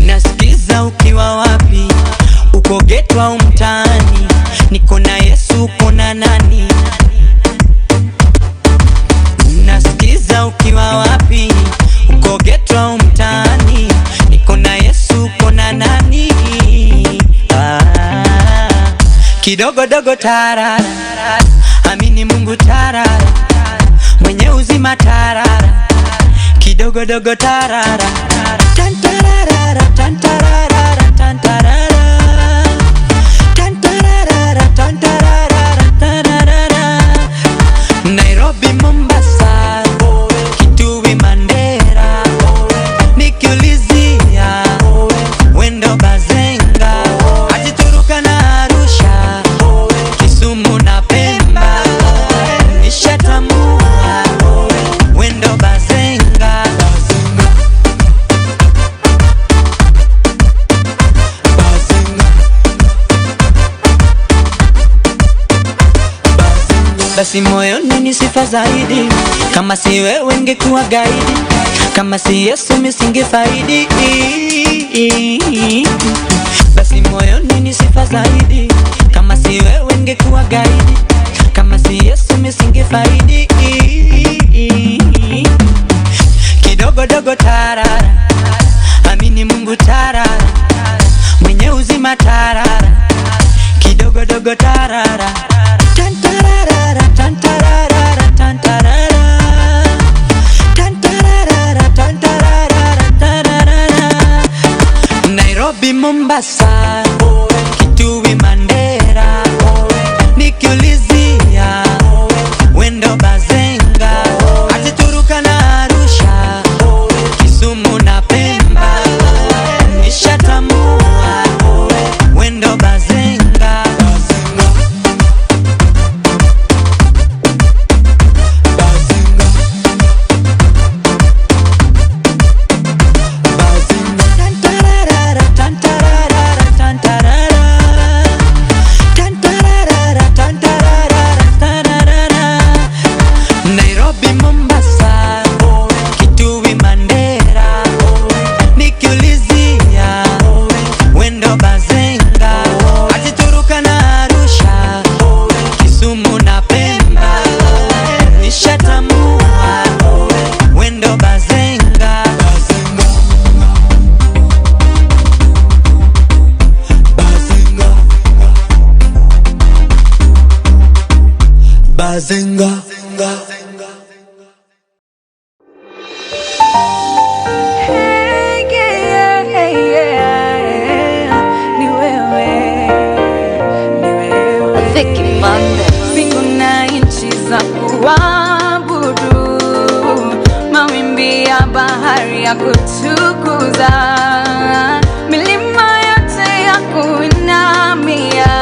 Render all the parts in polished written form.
Nasikiza ukiwa wapi, uko geto au mtaani, niko na Yesu uko na nani? Nasikiza ukiwa wapi, uko geto au mtaani, niko na Yesu uko na nani? Kidogo dogo tarara, amini Mungu tarara, mwenye uzima tarara. Kidogo dogo tarara, tantarara, tantarara, tantarara, tantarara, tantarara, tantarara. Nairobi, Mombasa, Kitui, Mandera, nikiulizia wendo Bazenga, hadi Turkana, Arusha, Kisumu na Pemba, nishatambua wendo Bazenga. Basi moyoni ni sifa zaidi, kama si wewe ngekuwa gaidi, kama si Yesu misingefaidi. Basi moyoni ni sifa zaidi, kama si wewe ngekuwa gaidi, kama si Yesu misingefaidi. Kidogo dogo tarara, amini Mungu tarara, mwenye uzima tarara. Kidogo dogo tarara, tantarara, tantarara, tantarara, tantarara, tantarara, tantarara. Nairobi, Mombasa, Kitui, Mandera, nikiulizia wendo Bazenga, hadi Turkana, Arusha, Kisumu na Pemba, nishatambua wendo Bazenga. Nairobi, Mombasa, Kitui, Mandera, nikiulizia wendo Bazenga, hadi Turkana, Arusha, Kisumu na Pemba, nishatambua wendo Bazenga. Bazenga. Hey, yeah, yeah. Ni wewe Vicky Monday. mbingu na nchi za kuabudu, mawimbi ya bahari ya kutukuza, milima yote ya kuinamia.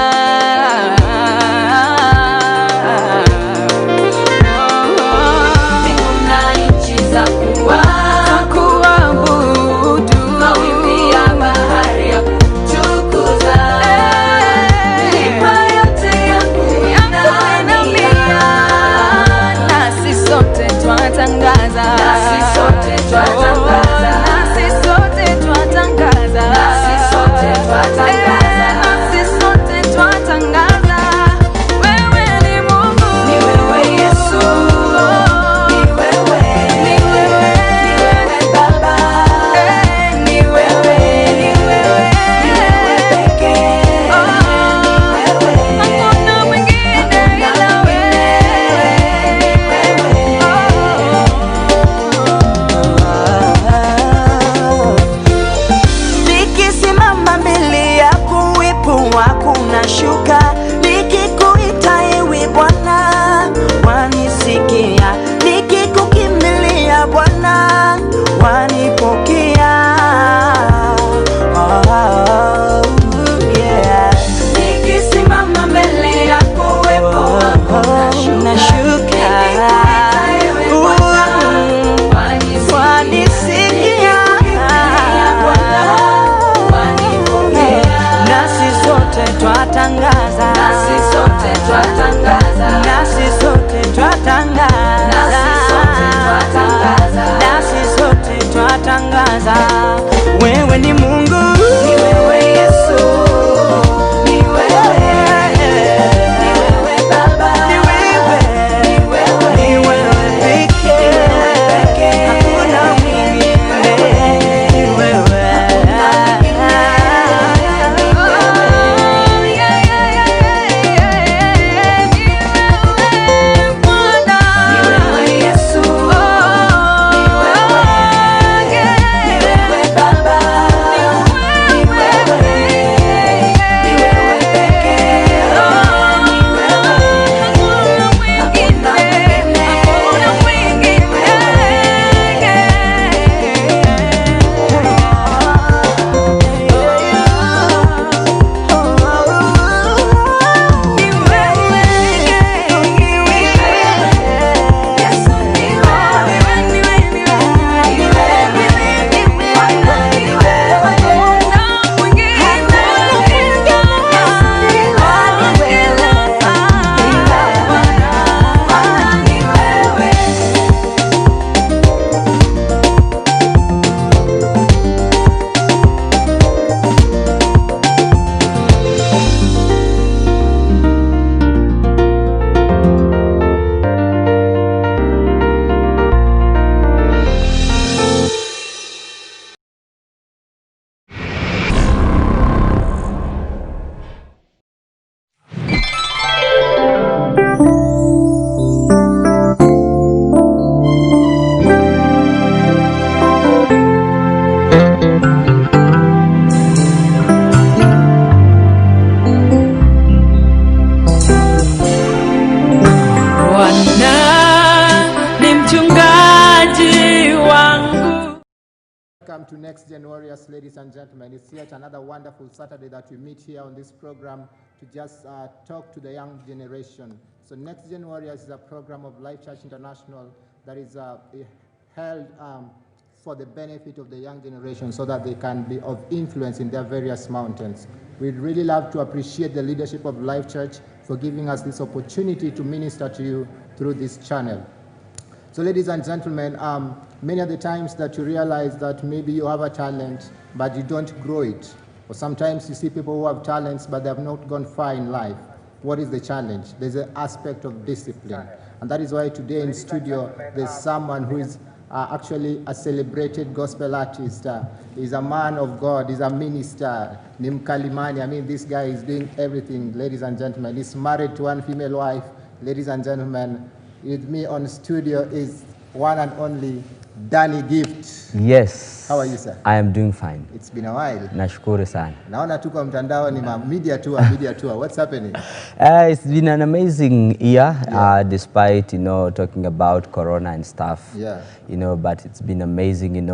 Bwana ni mchungaji wangu. Welcome to NEXTGEN Warriors, ladies and gentlemen. It's yet another wonderful Saturday that we meet here on this program to just talk to the young generation. So NEXTGEN Warriors is a program of Life Church International that is held for the benefit of the young generation so that they can be of influence in their various mountains. We'd really love to appreciate the leadership of Life Church for giving us this opportunity to minister to you through this channel. So ladies and gentlemen, many of the times that you realize that maybe you have a talent, but you don't grow it. Or sometimes you see people who have talents, but they have not gone far in life. What is the challenge? There's an aspect of discipline. And that is why today in studio, there's someone who is actually a celebrated gospel artist. He's a man of God, he's a minister, Nimkalimani. I mean, this guy is doing everything, ladies and gentlemen. He's married to one female wife. Ladies and gentlemen, with me on studio is one and only Danny Gift. Yes. How are you, sir? I am doing fine. It's been a while. Nashukuru sana. Naona tuko mtandao ni media tour. What's happening? It's been an amazing year, despite, talking about Corona and stuff. Yeah. But it's been amazing,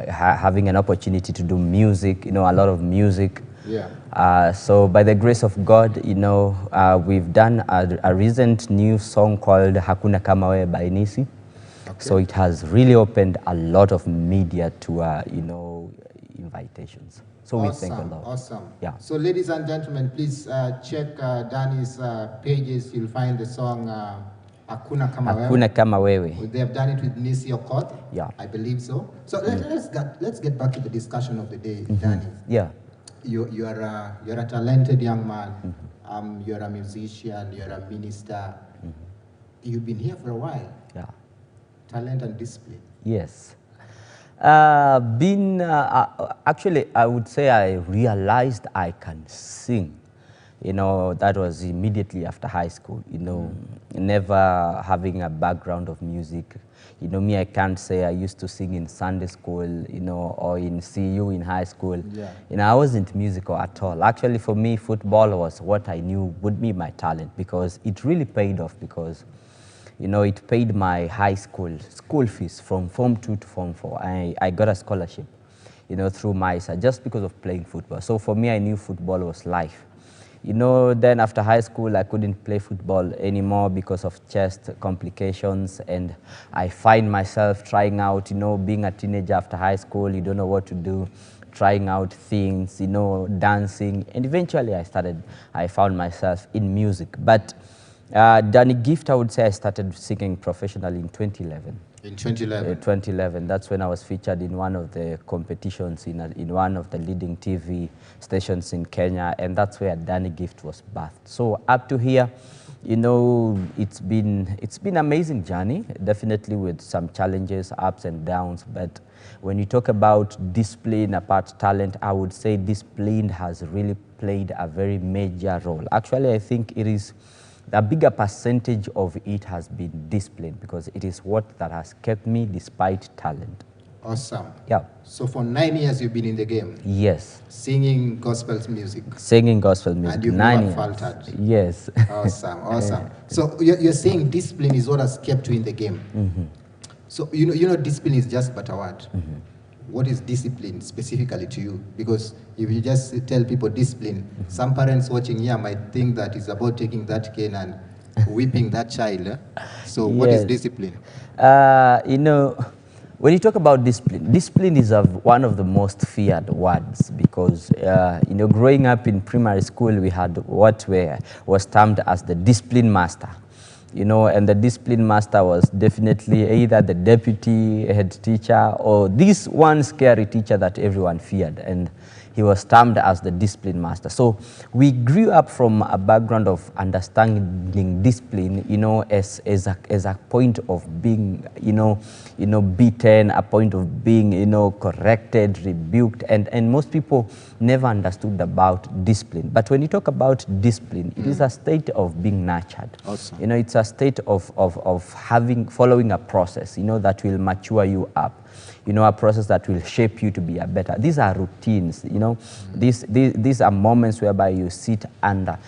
having an opportunity to do music, a lot of music. Yeah. So by the grace of God, we've done a recent new song called Hakuna Kama Wewe by Nisi. Okay. So it has really opened a lot of media to, invitations. So awesome, we thank the Lord. Awesome. Yeah. So ladies and gentlemen, please check Danny's pages. You'll find the song Hakuna Kama Wewe. Hakuna Kama Wewe. They have done it with Nisi Okoth. Yeah. I believe so. So let's get back to the discussion of the day, Danny. Yeah. You're a talented young man. You're a musician. You're a minister. You've been here for a while. Yeah. Talent and discipline. Yes. Actually, I would say I realized I can sing. That was immediately after high school. Never having a background of music. Me, I can't say I used to sing in Sunday school, or in CU in high school. Yeah. I wasn't musical at all. Actually, for me, football was what I knew would be my talent, because it really paid off, because it paid my high school fees from Form 2 to Form 4. I got a scholarship, through MISA, just because of playing football. So for me, I knew football was life. Then after high school, I couldn't play football anymore because of chest complications. And I find myself trying out, being a teenager after high school, you don't know what to do, trying out things, dancing. And eventually I found myself in music. But Danny Gift, I would say I started singing professionally in 2011. In 2011? 2011. That's when I was featured in one of the competitions in one of the leading TV stations in Kenya, and that's where Danny Gift was birthed. So up to here, it's been amazing journey, definitely with some challenges, ups and downs. But when you talk about discipline apart talent, I would say discipline has really played a very major role. Actually, I think it is a bigger percentage of it has been discipline, because it is what that has kept me despite talent. Awesome. Yeah. So for 9 years you've been in the game? Yes. Singing gospel music? Singing gospel music. And you've 9 never years. faltered? Yes. Awesome, awesome. So you're saying discipline is what has kept you in the game? So discipline is just but a word. What is discipline specifically to you? Because if you just tell people discipline, some parents watching here might think that it's about taking that cane and whipping that child. So what is discipline? When you talk about discipline, discipline is one of the most feared words, because growing up in primary school, we had what was termed as the discipline master. And the discipline master was definitely either the deputy head teacher or this one scary teacher that everyone feared. And he was termed as the discipline master. So we grew up from a background of understanding discipline, as a point of being, beaten, a point of being, corrected, rebuked, and most people never understood about discipline. But when you talk about discipline, it is a state of being nurtured. Awesome. It's a state of following a process, that will mature you up. A process that will shape you to be a better. These are routines, These are moments whereby you sit under,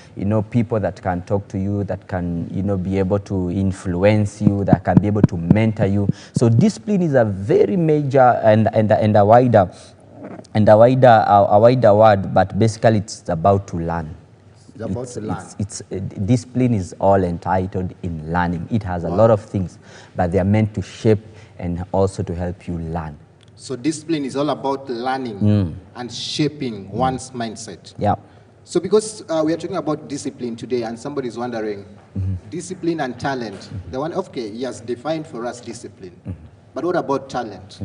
people that can talk to you, that can, be able to influence you, that can be able to mentor you. So discipline is a very major and a wider word, but basically it's about to learn. Discipline is all entitled in learning. It has a lot of things, but they are meant to shape and also to help you learn. So discipline is all about learning and shaping one's mindset. Yeah. So because we are talking about discipline today, and somebody is wondering, discipline and talent. The one, okay, he has defined for us discipline. But what about talent?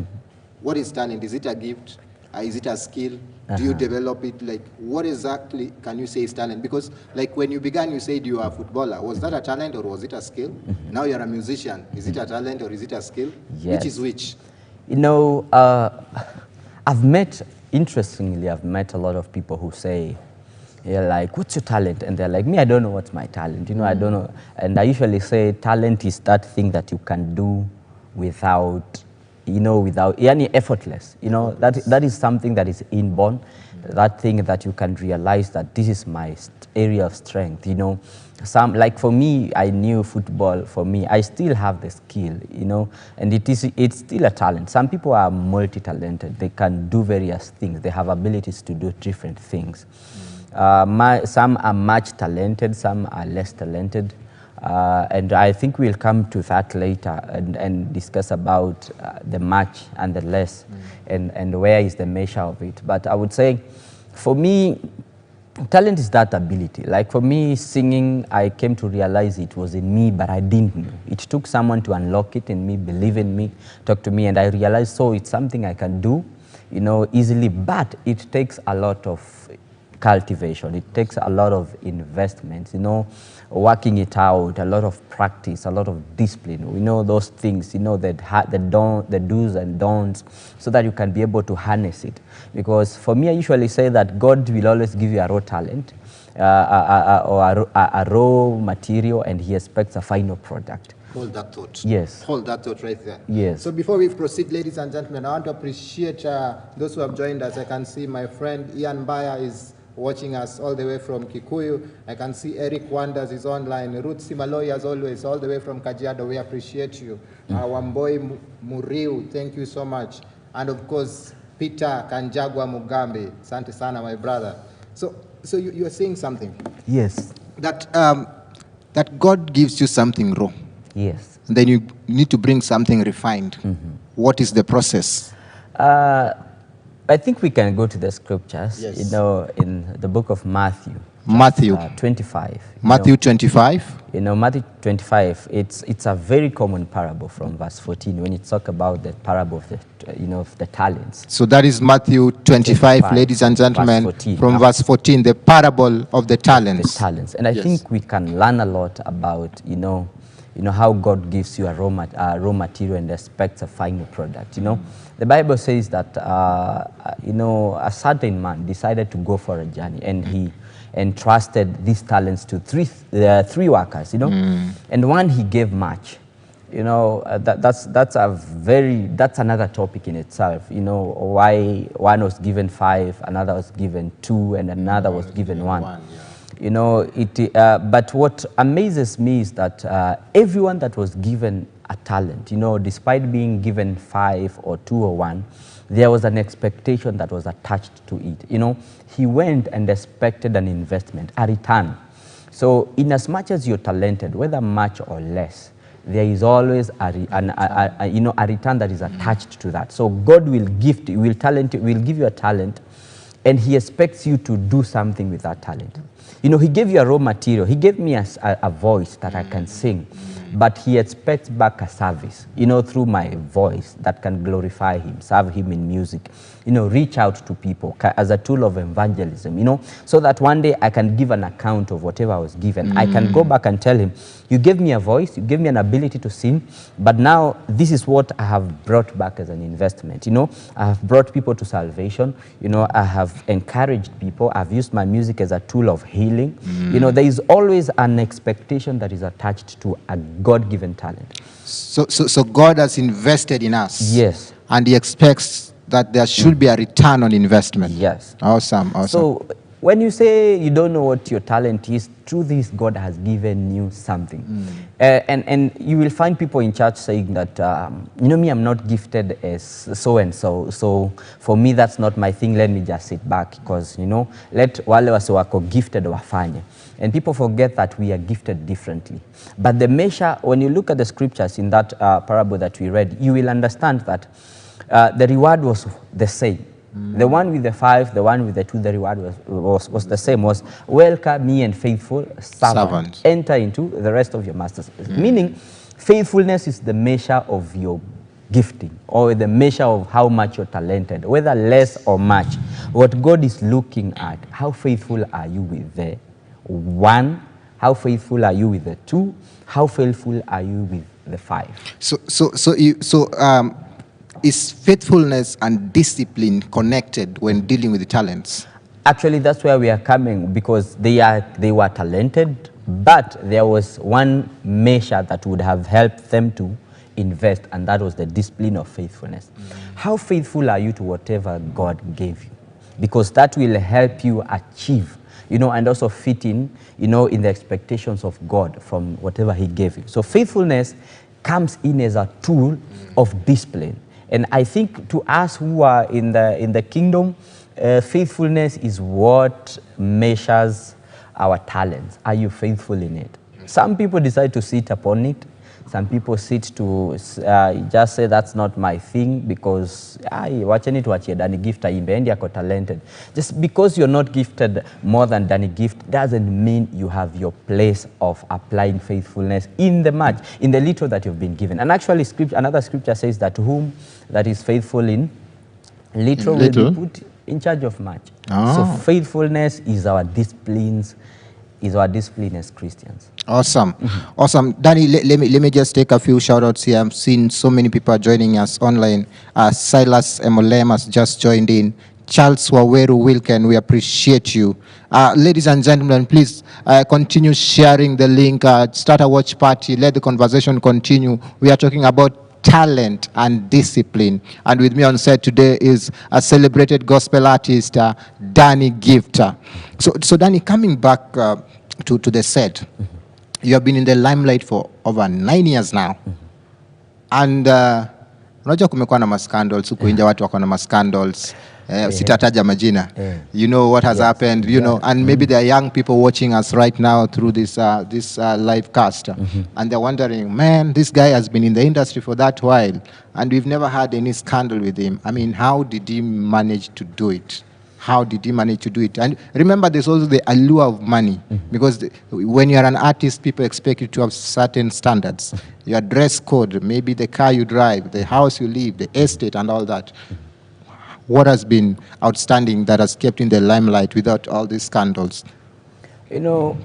What is talent? Is it a gift? Is it a skill? Do you develop it? Like, what exactly can you say is talent? Because, like, when you began, you said you are a footballer. Was that a talent or was it a skill? Now you're a musician. Is it a talent or is it a skill? Yes. Which is which? Interestingly, I've met a lot of people who say, like, what's your talent? And they're like, me, I don't know what's my talent. I don't know. And I usually say talent is that thing that you can do without any effortless. That is something that is inborn, that thing that you can realize that this is my area of strength. Like for me, I knew football. For me, I still have the skill, and it's still a talent. Some people are multi-talented. They can do various things. They have abilities to do different things. Some are much talented, some are less talented. And I think we'll come to that later and discuss about the much and the less and where is the measure of it. But I would say, for me, talent is that ability. Like for me, singing, I came to realize it was in me, but I didn't know. It took someone to unlock it in me, believe in me, talk to me, and I realized, so it's something I can do, easily, but it takes a lot of cultivation. It takes a lot of investment, working it out, a lot of practice, a lot of discipline. We know those things, the do's and don'ts, so that you can be able to harness it. Because for me, I usually say that God will always give you a raw talent or a raw material, and he expects a final product. Hold that thought. Yes. Hold that thought right there. Yes. So before we proceed, ladies and gentlemen, I want to appreciate those who have joined us. I can see my friend Ian Baya is watching us all the way from Kikuyu. I can see Eric Wanders is online. Ruth Simaloy, as always, all the way from Kajiado. We appreciate you. Wamboi Muriu, thank you so much. And of course, Peter Kanjagwa Mugambe. Asante sana, my brother. So you are saying something. Yes. That God gives you something raw. Yes. And then you need to bring something refined. What is the process? I think we can go to the scriptures, Yes. In the book of Matthew. Matthew. 25. Matthew 25. Matthew 25, it's a very common parable from verse 14 when you talk about the parable of the talents. So that is Matthew 25, ladies and gentlemen, verse 14, from verse 14, the parable of the talents. The talents. And I think we can learn a lot about, how God gives you a raw material and expects a final product. The Bible says that a certain man decided to go for a journey, and he entrusted these talents to three workers. And one he gave much. That's another topic in itself. Why one was given 5, another was given 2, and another was given 1. But what amazes me is that everyone that was given a talent, despite being given 5 or 2 or 1, there was an expectation that was attached to it. He went and expected an investment, a return. So in as much as you're talented, whether much or less, there is always a return that is attached to that. So God will give you a talent, and he expects you to do something with that talent. He gave you a raw material. He gave me a voice that I can sing, but he expects back a service, through my voice that can glorify him, serve him in music, reach out to people as a tool of evangelism, so that one day I can give an account of whatever I was given. I can go back and tell him, you gave me a voice, you gave me an ability to sing, but now this is what I have brought back as an investment. I have brought people to salvation. I have encouraged people. I've used my music as a tool of healing. There is always an expectation that is attached to a God-given talent. So God has invested in us. Yes. And he expects that there should be a return on investment. Yes. Awesome, awesome. So when you say you don't know what your talent is, truth is God has given you something. And you will find people in church saying that, you know me, I'm not gifted as so-and-so. So for me, that's not my thing. Let me just sit back because, you know, let wale wase wako gifted wafanye. And people forget that we are gifted differently. But the measure, when you look at the scriptures in that parable that we read, you will understand that the reward was the same. The one with the 5, the one with the 2, the reward was the same, was welcome me and faithful servant. Enter into the rest of your master's. Meaning, faithfulness is the measure of your gifting or the measure of how much you're talented, whether less or much. What God is looking at, how faithful are you with the 1? How faithful are you with the 2? How faithful are you with the 5? Is faithfulness and discipline connected when dealing with the talents? Actually, that's where we are coming, because they were talented, but there was one measure that would have helped them to invest, and that was the discipline of faithfulness. How faithful are you to whatever God gave you? Because that will help you achieve, you know, and also fit in, you know, in the expectations of God from whatever He gave you. So faithfulness comes in as a tool of discipline. And I think to us who are in the kingdom, faithfulness is what measures our talents. Are you faithful in it? Some people decide to sit upon it. Some people sit to just say that's not my thing because wacheni tuachie Danny Gift aimbe endi ako talented. Just because you're not gifted more than Danny Gift doesn't mean you have your place of applying faithfulness in the much, in the little that you've been given. And actually, another scripture says that whom that is faithful in little will be put in charge of much. So faithfulness is our disciplines, is our discipline as Christians. Awesome. Awesome. Danny, let me just take a few shout outs here. I'm seeing so many people joining us online. Silas Emolem has just joined in. Charles Waweru Wilken, we appreciate you. Ladies and gentlemen, please continue sharing the link. Start a watch party. Let the conversation continue. We are talking about talent and discipline. And with me on set today is a celebrated gospel artist, Danny Gift. So Danny, coming back to the set, you have been in the limelight for over 9 years now. And unajua kumekuwa na scandals, huko nje watu wako na scandals. Sitataja majina. You know what has happened, you know, and maybe there are young people watching us right now through this live cast, and they're wondering, man, this guy has been in the industry for that while, and we've never had any scandal with him. I mean, how did he manage to do it? How did he manage to do it? And remember, there's also the allure of money, because when you're an artist, people expect you to have certain standards. Your dress code, maybe the car you drive, the house you live, the estate and all that. What has been outstanding that has kept in the limelight without all these scandals? You know,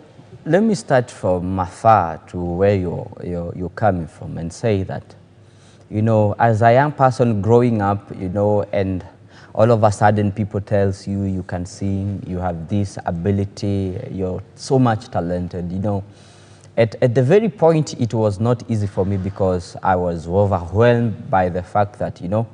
let me start from afar to where you're coming from and say that, you know, as a young person growing up, you know, and all of a sudden people tells you you can sing, you have this ability, you're so much talented, you know. At the very point, it was not easy for me because I was overwhelmed by the fact that, you know,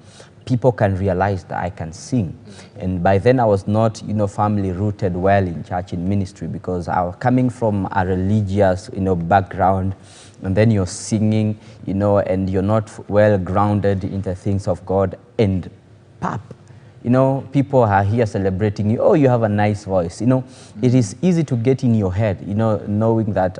people can realize that I can sing. And by then I was not, you know, family rooted well in church, in ministry, because I was coming from a religious, you know, background, and then you're singing, you know, and you're not well grounded in the things of God. And pop, you know, people are here celebrating you. Oh, you have a nice voice. You know, it is easy to get in your head, you know, knowing that,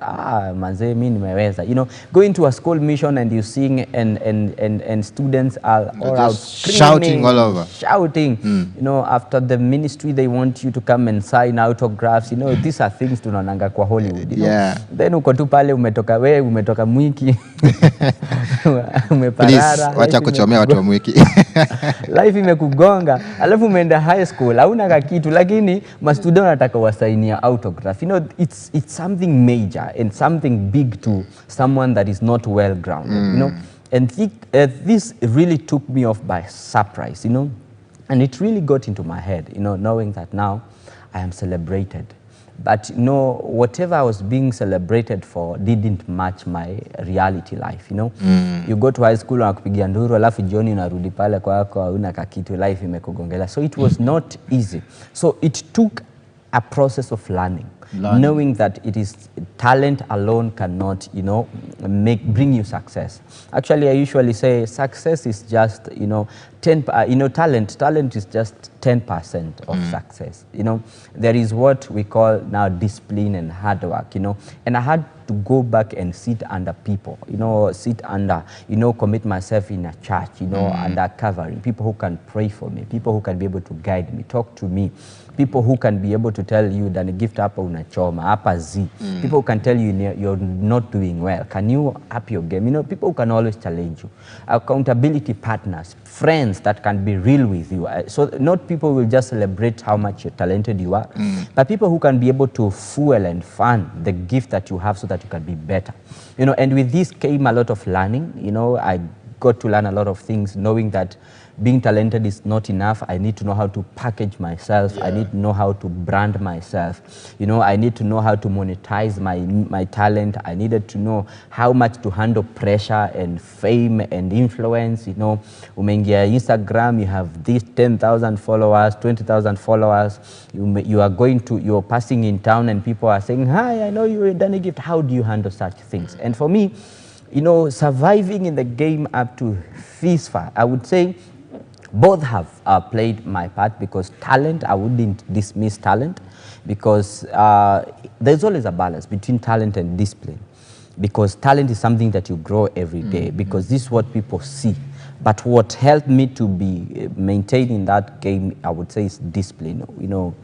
manze mi nimeweza. You know, going to a school mission and you sing and students are all out screaming, shouting all over. Shouting. You know, after the ministry, they want you to come and sign autographs. You know, these are things tunaonanga kwa Hollywood. You know? Then uko tu pale umetoka Mwiki. Please, wacha kuchomea watu wa Mwiki. Life imekugonga. Alafu umeenda high school, hauna kakitu, lakini ma-student wanataka wasainia autograph. You know, it's something major and something big to someone that is not well grounded, you know. And this really took me off by surprise, you know. And it really got into my head, you know, knowing that now I am celebrated. But you know, whatever I was being celebrated for didn't match my reality life, you know. You go to high school unakupigia nduru alafu jioni unarudi pale kwako hauna kakitu, life imekugongela. So it was not easy. So it took a process of learning. Knowing that it is talent alone cannot, you know, bring you success. Actually, I usually say success is just, you know, talent is just 10% of success. You know, there is what we call now discipline and hard work, you know, and I had to go back and sit under people, you know, commit myself in a church, you know, under covering, people who can pray for me, people who can be able to guide me, talk to me, people who can be able to tell you that gift hapa unachoma, hapa zi. People who can tell you you're not doing well. Can you up your game? You know, people who can always challenge you. Accountability partners, friends that can be real with you. So not people will just celebrate how much you're talented you are, but people who can be able to fuel and fund the gift that you have so that you can be better. You know, and with this came a lot of learning. You know, I got to learn a lot of things, knowing that being talented is not enough. I need to know how to package myself. I need to know how to brand myself. You know, I need to know how to monetize my talent. I needed to know how much to handle pressure and fame and influence. You know, umeingia Instagram, you have these 10,000 followers, 20,000 followers. You're passing in town and people are saying, hi, I know you're a Danny Gift. How do you handle such things? And for me, you know, surviving in the game up to this far, I would say both have played my part, because talent, I wouldn't dismiss talent, because there's always a balance between talent and discipline, because talent is something that you grow every day, because this is what people see. But what helped me to be maintained in that game, I would say, is discipline, you know,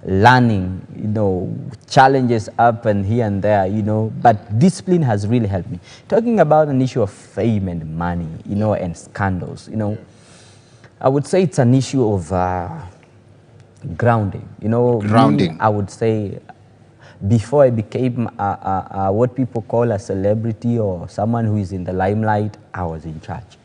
learning, you know, challenges up and here and there, you know, but discipline has really helped me. Talking about an issue of fame and money, you know, and scandals, you know, I would say it's an issue of grounding, you know. Grounding. I would say before I became what people call a celebrity or someone who is in the limelight, I was in church.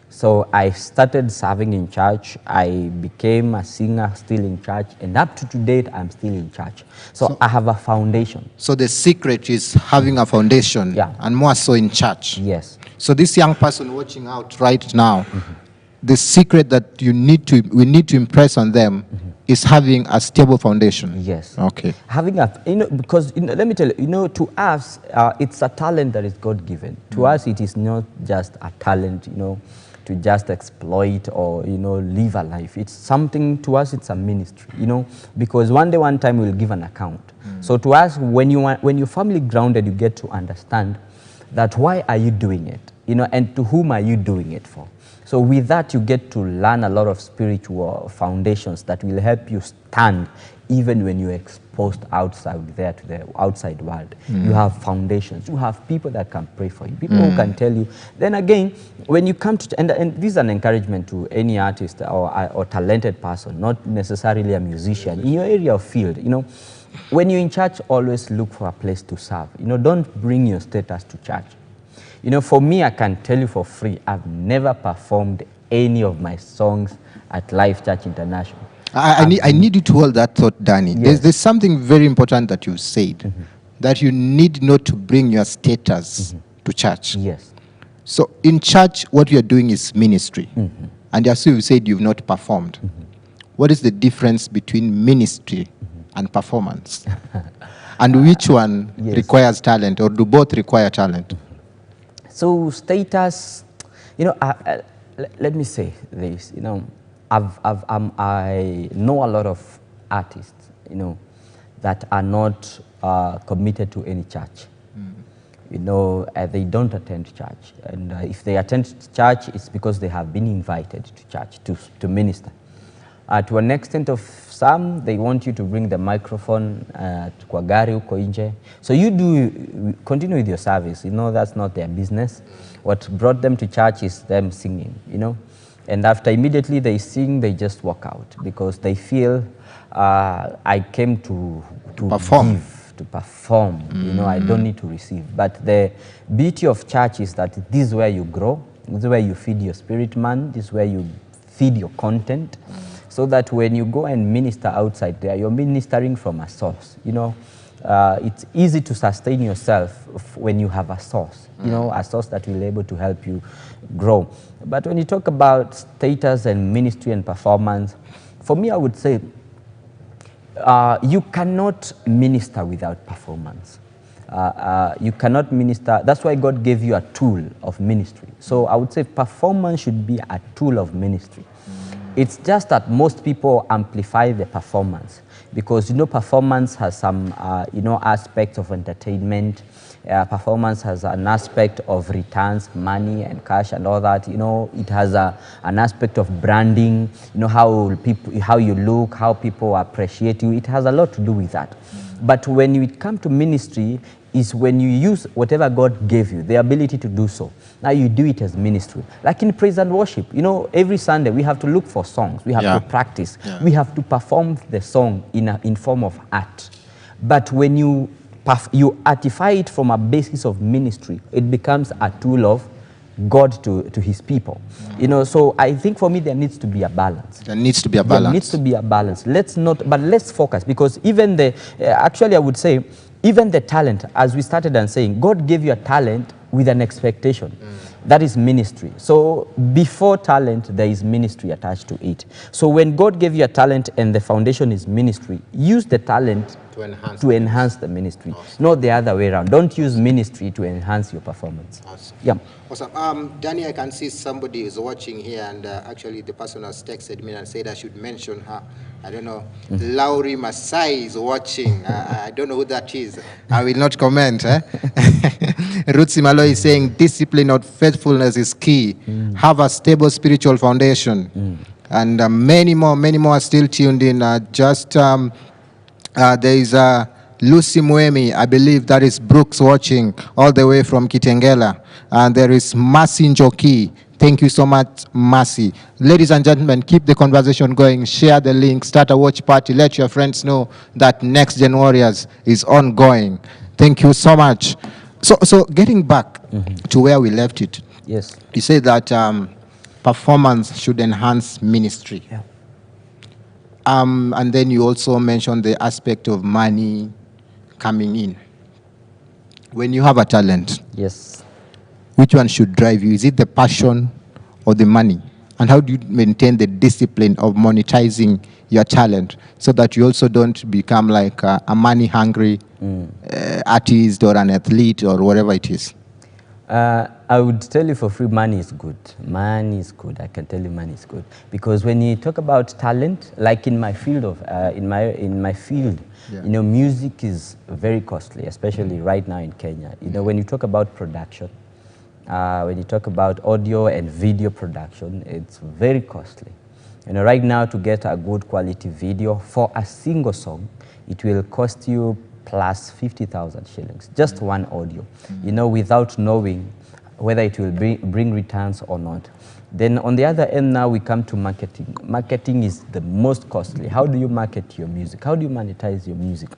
So I started serving in church. I became a singer still in church, and up to date, I'm still in church. So I have a foundation. So the secret is having a foundation, and more so in church. Yes. So this young person watching out right now, the secret that we need to impress on them is having a stable foundation. Yes. Okay. Having a, you know, because, you know, let me tell you, you know, to us, it's a talent that is God-given. To us, it is not just a talent, you know, to just exploit or, you know, live a life. It's something, to us, it's a ministry, you know, because one day, one time, we'll give an account. So to us, when you're family grounded, you get to understand that why are you doing it, you know, and to whom are you doing it for? So with that, you get to learn a lot of spiritual foundations that will help you stand even when you're exposed outside there to the outside world. You have foundations. You have people that can pray for you, people who can tell you. Then again, when you come to, and this is an encouragement to any artist or talented person, not necessarily a musician, in your area of field, you know, when you're in church, always look for a place to serve. You know, don't bring your status to church. You know, for me, I can tell you for free, I've never performed any of my songs at Life Church International. I need you to hold that thought, Danny. Yes. There's something very important that you said, that you need not to bring your status to church. Yes. So in church, what you're doing is ministry. And as you said, you've not performed. What is the difference between ministry and performance? And which one requires talent, or do both require talent? So status, you know, let me say this, you know, I know a lot of artists, you know, that are not committed to any church. You know, they don't attend church. And if they attend church, it's because they have been invited to church to minister. To an extent of some, they want you to bring the microphone kwa gari uko nje. So you continue with your service. You know, that's not their business. What brought them to church is them singing, you know. And after immediately they sing, they just walk out because they feel I came to perform. Give, to perform. You know, I don't need to receive. But the beauty of church is that this is where you grow. This is where you feed your spirit man. This is where you feed your content. so that when you go and minister outside there, you're ministering from a source. You know, it's easy to sustain yourself when you have a source, you know, a source that will be able to help you grow. But when you talk about status and ministry and performance, for me, I would say you cannot minister without performance. You cannot minister. That's why God gave you a tool of ministry. So I would say performance should be a tool of ministry. It's just that most people amplify the performance because, you know, performance has some, you know, aspects of entertainment. Performance has an aspect of returns, money and cash and all that. You know, it has an aspect of branding, you know, how you look, how people appreciate you. It has a lot to do with that. But when you come to ministry, is when you use whatever God gave you, the ability to do so. Now you do it as ministry. Like in praise and worship, you know, every Sunday we have to look for songs. We have to practice. We have to perform the song in form of art. But when you artify it from a basis of ministry, it becomes a tool of God to his people. You know, so I think for me there needs to be a balance. There needs to be a balance. There needs to be a balance. Let's focus, because even actually I would say, even the talent, as we started and saying, God gave you a talent with an expectation. That is ministry. So before talent, there is ministry attached to it. So when God gave you a talent and the foundation is ministry, use the talent to enhance the ministry, not the other way around. Don't use ministry to enhance your performance. Awesome. Yeah. Awesome. Danny, I can see somebody is watching here, and actually the person has texted me and said I should mention her. I don't know. Lauri Masai is watching. I don't know who that is. I will not comment. Rutsi Malo is saying discipline or faithfulness is key. Have a stable spiritual foundation. And many more are still tuned in. There is Lucy Mwemi, I believe that is Brooks watching all the way from Kitengela. And there is Mercy Njoki. Thank you so much, Mercy. Ladies and gentlemen, keep the conversation going. Share the link, start a watch party. Let your friends know that Next Gen Warriors is ongoing. Thank you so much. So getting back to where we left it. Yes. You say that performance should enhance ministry. Yeah. And then you also mentioned the aspect of money coming in. When you have a talent, Yes. which one should drive you? Is it the passion or the money? And how do you maintain the discipline of monetizing your talent so that you also don't become like a money-hungry artist or an athlete or whatever it is? I would tell you for free, money is good. Money is good. I can tell you money is good. Because when you talk about talent, like in my field in my field, you know, music is very costly, especially right now in Kenya. You know, when you talk about production, when you talk about audio and video production, it's very costly. You know, right now to get a good quality video for a single song, it will cost you plus 50,000 shillings, just one audio, you know, without knowing whether it will bring returns or not. Then on the other end now we come to marketing. Marketing is the most costly. How do you market your music? How do you monetize your music?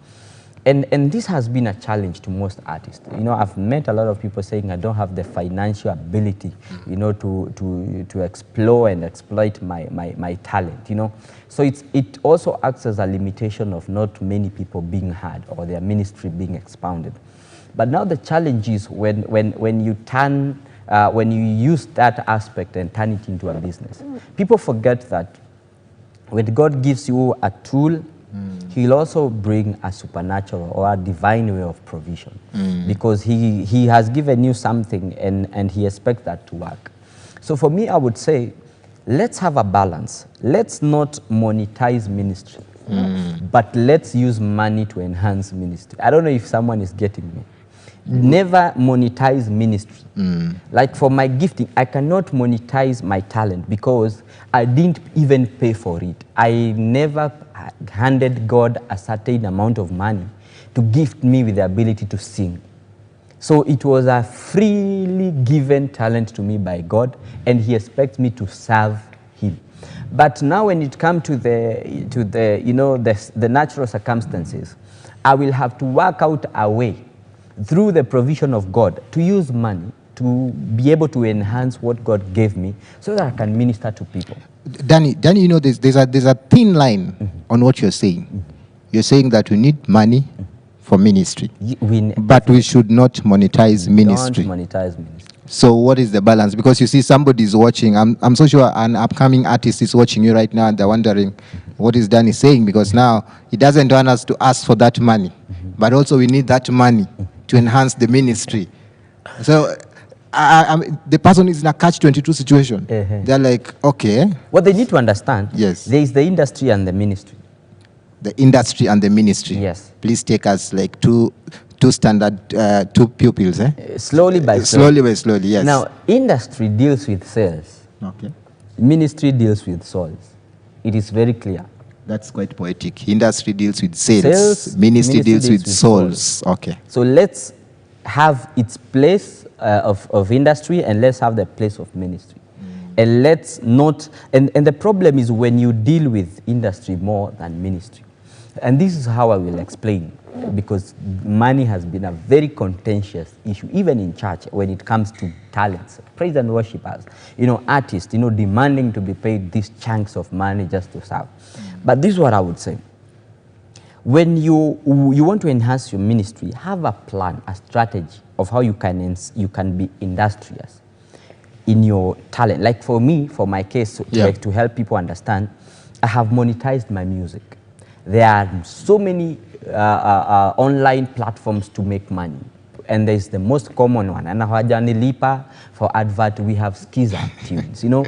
And this has been a challenge to most artists. You know, I've met a lot of people saying I don't have the financial ability, you know, to explore and exploit my talent, you know. So it also acts as a limitation of not many people being heard or their ministry being expounded. But now the challenge is when you use that aspect and turn it into a business. People forget that when God gives you a tool, He'll also bring a supernatural or a divine way of provision, because he has given you something and he expects that to work. So for me, I would say, let's have a balance. Let's not monetize ministry, but let's use money to enhance ministry. I don't know if someone is getting me. Never monetize ministry. Like for my gifting, I cannot monetize my talent because I didn't even pay for it. I never handed God a certain amount of money to gift me with the ability to sing. So it was a freely given talent to me by God, and He expects me to serve Him. But now when it comes to the you know, the natural circumstances, I will have to work out a way through the provision of God to use money to be able to enhance what God gave me so that I can minister to people. Danny, you know, there's a thin line on what you're saying. You're saying that we need money for ministry, but we should not monetize ministry. Don't monetize ministry. So what is the balance? Because you see, somebody's watching. I'm so sure an upcoming artist is watching you right now, and they're wondering, what is Danny saying? Because now he doesn't want us to ask for that money, but also we need that money to enhance the ministry. So the person is in a catch-22 situation. They're like, okay. What they need to understand, yes, there is the industry and the ministry. The industry and the ministry. Yes. Please take us like two standard, two pupils. Slowly by slowly, yes. Now, industry deals with sales. Okay. Ministry deals with souls. It is very clear. That's quite poetic. Industry deals with sales. Ministry deals with souls. Okay. So let's have its place of industry, and let's have the place of ministry. And let's not, and the problem is when you deal with industry more than ministry. And this is how I will explain, because money has been a very contentious issue, even in church, when it comes to talents, praise and worshipers, you know, artists, you know, demanding to be paid these chunks of money just to serve. But this is what I would say. When you want to enhance your ministry, have a plan, a strategy of how you can be industrious in your talent. Like for me, for my case, like to help people understand, I have monetized my music. There are so many online platforms to make money, and there's the most common one. And Lipa for advert, we have Skiza tunes, you know.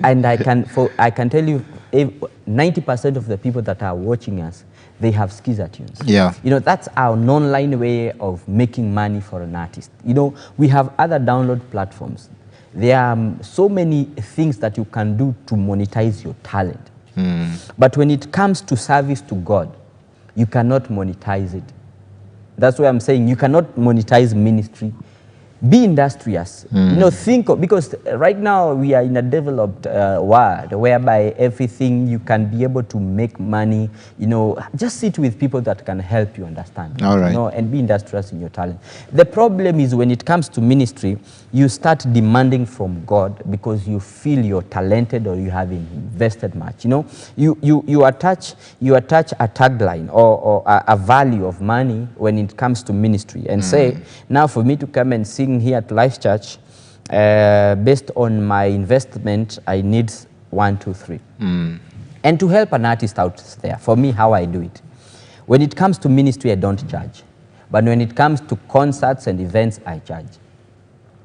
And I can tell you, 90% of the people that are watching us, they have Skiza tunes. Yeah. You know, that's our non-line way of making money for an artist. You know, we have other download platforms. There are so many things that you can do to monetize your talent. But when it comes to service to God, you cannot monetize it. That's why I'm saying you cannot monetize ministry. Be industrious. You know, because right now we are in a developed world whereby everything you can be able to make money. You know, just sit with people that can help you understand. All right. You know, and be industrious in your talent. The problem is when it comes to ministry, you start demanding from God because you feel you're talented or you have invested much. You know, you attach a tagline or a value of money when it comes to ministry, and say, now for me to come and sing here at Life Church, based on my investment, I need 1, 2, 3. And to help an artist out there, for me, how I do it. When it comes to ministry, I don't charge. But when it comes to concerts and events, I charge.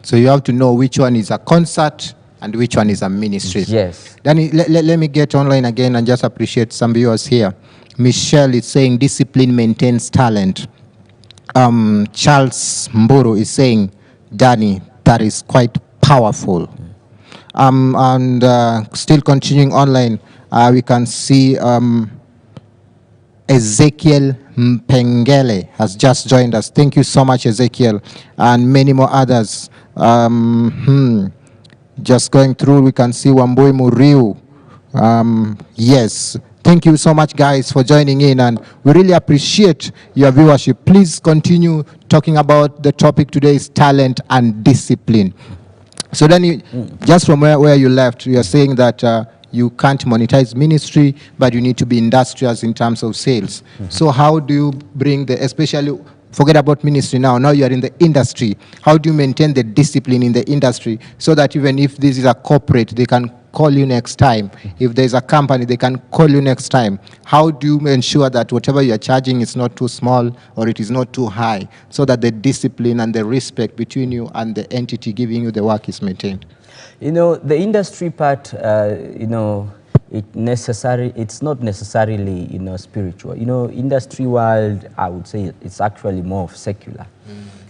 So you have to know which one is a concert and which one is a ministry. Yes. Then let me get online again and just appreciate some viewers here. Michelle is saying discipline maintains talent. Charles Mburu is saying, Danny, that is quite powerful. And still continuing online, we can see Ezekiel Mpengele has just joined us. Thank you so much, Ezekiel, and many more others. Just going through, we can see Wambui Muriu. Yes. Thank you so much, guys, for joining in, and we really appreciate your viewership. Please continue talking about the topic today is talent and discipline. So then, just from where you left, you are saying that you can't monetize ministry, but you need to be industrious in terms of sales. So how do you bring especially, forget about ministry now you are in the industry, how do you maintain the discipline in the industry so that even if this is a corporate, they can call you next time. If there's a company, they can call you next time. How do you ensure that whatever you're charging is not too small or it is not too high, so that the discipline and the respect between you and the entity giving you the work is maintained? You know, the industry part, you know, it's not necessarily, you know, spiritual. You know, industry world, I would say it's actually more of secular.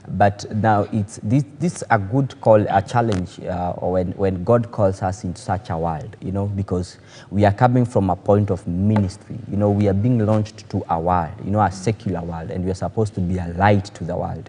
But now this a good call, a challenge, or when God calls us into such a world, you know, because we are coming from a point of ministry. You know, we are being launched to a world, you know, a secular world, and we are supposed to be a light to the world.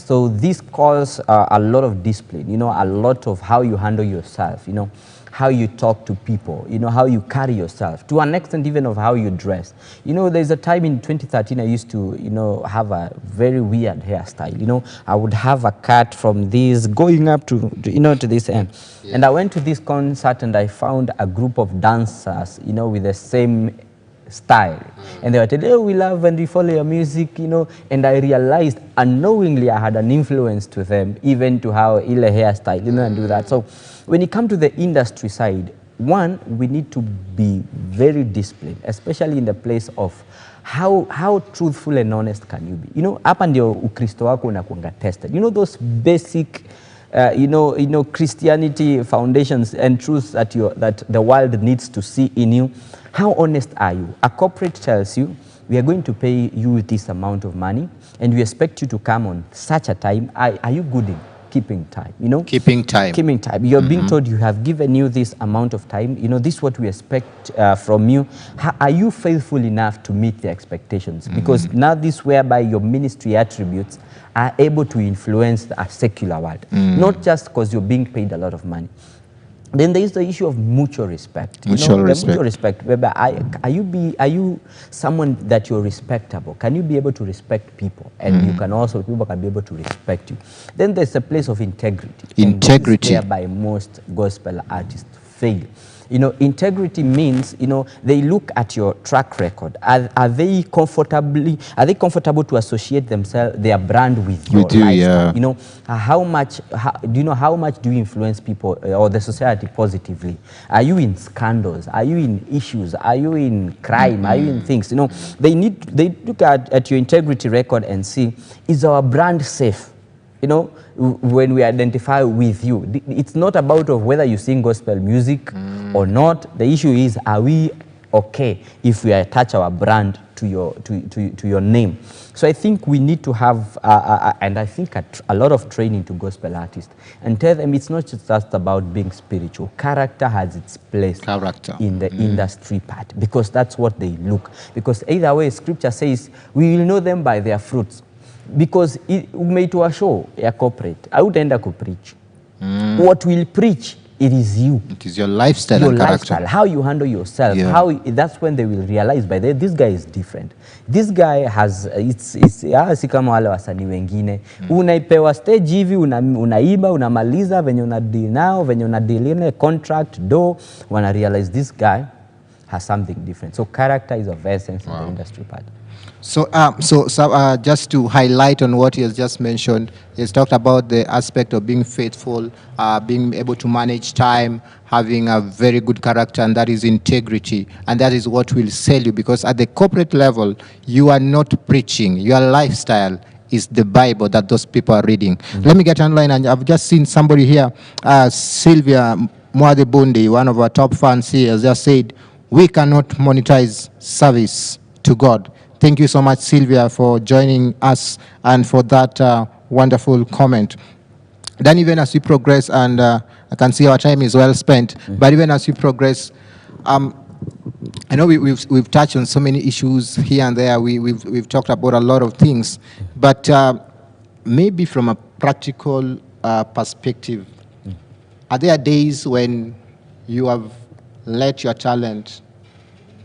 So this calls a lot of discipline, you know, a lot of how you handle yourself, you know, how you talk to people, you know, how you carry yourself, to an extent even of how you dress. You know, there's a time in 2013 I used to, you know, have a very weird hairstyle. You know, I would have a cut from this going up to you know, to this end. Yeah. And I went to this concert and I found a group of dancers, you know, with the same style. And they were telling, oh, we love and we follow your music, you know, and I realized unknowingly I had an influence to them, even to how ile hairstyle, you know, and do that. So when it comes to the industry side, one, we need to be very disciplined, especially in the place of how truthful and honest can you be. You know, hapa ndio Ukristo wako unakuanga tested. You know, those basic you know, Christianity foundations and truths that the world needs to see in you. How honest are you? A corporate tells you, we are going to pay you this amount of money and we expect you to come on such a time. Are you good in keeping time? You know, keeping time. You're being told you have given you this amount of time. You know, this is what we expect from you. Are you faithful enough to meet the expectations? Because now this whereby your ministry attributes are able to influence a secular world, not just because you're being paid a lot of money. Then there is the issue of mutual respect. Mutual respect. Are you someone that you're respectable? Can you be able to respect people? And you can also, people can be able to respect you. Then there's a place of integrity. Integrity. Whereby most gospel artists fail. You know, integrity means, you know, they look at your track record. Are they comfortable to associate their brand with your lifestyle? Yeah. You know, do you know how much do you influence people or the society positively? Are you in scandals? Are you in issues? Are you in crime? Are you in things? You know, they look at your integrity record and see, is our brand safe? You know, when we identify with you, it's not about whether you sing gospel music or not. The issue is, are we okay if we attach our brand to your name? So I think we need to have, and I think a lot of training to gospel artists, and tell them it's not just about being spiritual. Character has its place in the industry part, because that's what they look. Because either way, Scripture says, we will know them by their fruits. Because umeitwa show ya corporate, hautaenda kupreach. What will preach, it is you. It is your lifestyle and character. How you handle yourself. Yeah. That's when they will realize, by the way, this guy is different. This guy has, si kama wale wasanii wengine. Unaipewa stage hivi, unaimba, unamaliza, venye unadeal nao, venye unadeal in contract, wanna realize this guy has something different. So character is of essence in the industry part. So, just to highlight on what he has just mentioned, he has talked about the aspect of being faithful, being able to manage time, having a very good character, and that is integrity. And that is what will sell you, because at the corporate level, you are not preaching. Your lifestyle is the Bible that those people are reading. Let me get online, and I've just seen somebody here, Sylvia Mwadebundi, one of our top fans here, has just said, we cannot monetize service to God. Thank you so much, Sylvia, for joining us and for that wonderful comment. Then even as we progress, and I can see our time is well spent, but even as we progress, I know we've touched on so many issues here and there. We've talked about a lot of things, but maybe from a practical perspective, are there days when you have let your talent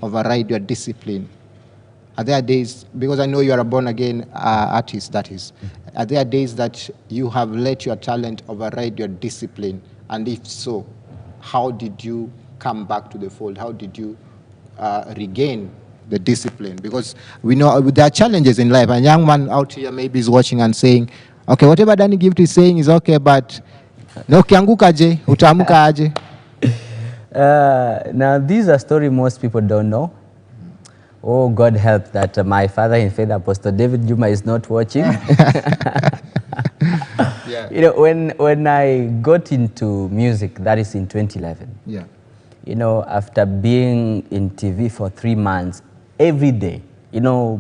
override your discipline? Are there days, because I know you are a born-again artist, that is, are there days that you have let your talent override your discipline? And if so, how did you come back to the fold? How did you regain the discipline? Because we know there are challenges in life. A young man out here maybe is watching and saying, okay, whatever Danny Gift is saying is okay, but no ukianguka je, utaamka aje? Now, this is a story most people don't know. Oh, God help that my father in faith, Apostle David Juma, is not watching. Yeah. You know, when I got into music, that is in 2011. Yeah. You know, after being in TV for 3 months, every day, you know,